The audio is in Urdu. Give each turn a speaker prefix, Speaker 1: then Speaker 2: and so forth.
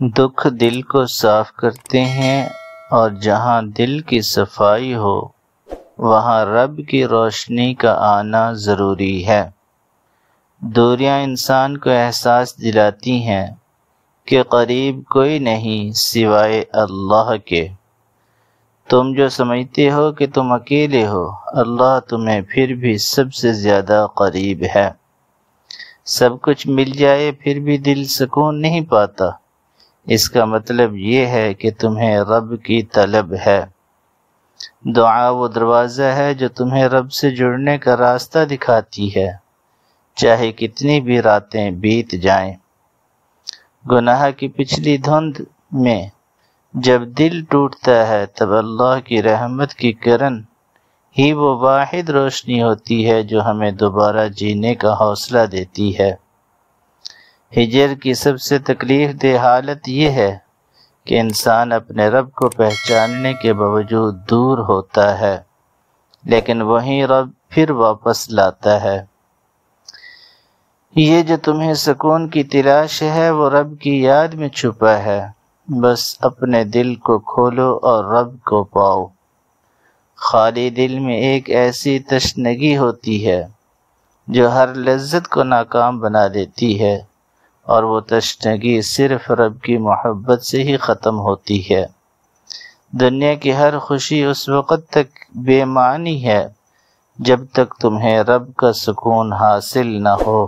Speaker 1: دکھ دل کو صاف کرتے ہیں، اور جہاں دل کی صفائی ہو وہاں رب کی روشنی کا آنا ضروری ہے۔ دوریاں انسان کو احساس دلاتی ہیں کہ قریب کوئی نہیں سوائے اللہ کے۔ تم جو سمجھتے ہو کہ تم اکیلے ہو، اللہ تمہیں پھر بھی سب سے زیادہ قریب ہے۔ سب کچھ مل جائے پھر بھی دل سکون نہیں پاتا، اس کا مطلب یہ ہے کہ تمہیں رب کی طلب ہے۔ دعا وہ دروازہ ہے جو تمہیں رب سے جڑنے کا راستہ دکھاتی ہے، چاہے کتنی بھی راتیں بیت جائیں۔ گناہ کی پچھلی دھند میں جب دل ٹوٹتا ہے تب اللہ کی رحمت کی کرن ہی وہ واحد روشنی ہوتی ہے جو ہمیں دوبارہ جینے کا حوصلہ دیتی ہے۔ ہجر کی سب سے تکلیف دہ حالت یہ ہے کہ انسان اپنے رب کو پہچاننے کے باوجود دور ہوتا ہے، لیکن وہیں رب پھر واپس لاتا ہے۔ یہ جو تمہیں سکون کی تلاش ہے وہ رب کی یاد میں چھپا ہے، بس اپنے دل کو کھولو اور رب کو پاؤ۔ خالی دل میں ایک ایسی تشنگی ہوتی ہے جو ہر لذت کو ناکام بنا دیتی ہے، اور وہ تشنگی صرف رب کی محبت سے ہی ختم ہوتی ہے۔ دنیا کی ہر خوشی اس وقت تک بے معنی ہے جب تک تمہیں رب کا سکون حاصل نہ ہو۔